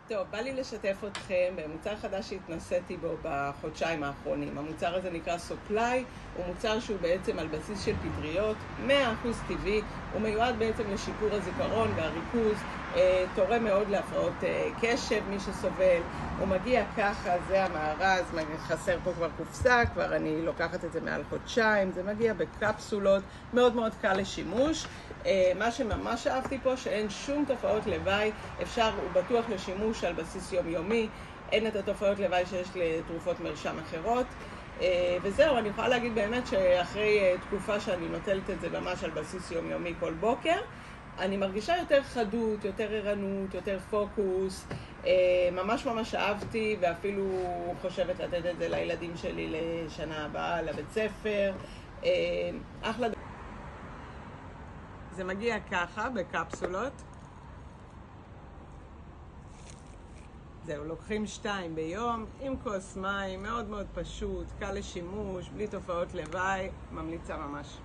טוב, בא לי לשתף אתכם במוצר חדש שהתנסיתי בו בחודשיים האחרונים. המוצר הזה נקרא סופליי, הוא מוצר שהוא בעצם על בסיס של פטריות, 100% טבעי, הוא מיועד בעצם לשיפור הזיכרון והריכוז, תורם מאוד להפרעות קשב, מי שסובל. הוא מגיע ככה, זה המארז, חסר פה כבר קופסה, כבר אני לוקחת את זה מעל חודשיים, זה מגיע בקפסולות, מאוד מאוד קל לשימוש. מה שממש אהבתי פה, שאין שום תופעות לוואי, הוא בטוח לשימוש על בסיס יומיומי, אין את התופעות לוואי שיש לתרופות מרשם אחרות. וזהו, אני יכולה להגיד באמת שאחרי תקופה שאני נוטלת את זה ממש על בסיס יומיומי כל בוקר, אני מרגישה יותר חדות, יותר ערנות, יותר פוקוס, ממש ממש אהבתי, ואפילו חושבת לתת את זה לילדים שלי לשנה הבאה, לבית ספר. אחלה. זה מגיע ככה, בקפסולות. זהו, לוקחים 2 ביום, עם כוס מים, מאוד מאוד פשוט, קל לשימוש, בלי תופעות לוואי, ממליצה ממש.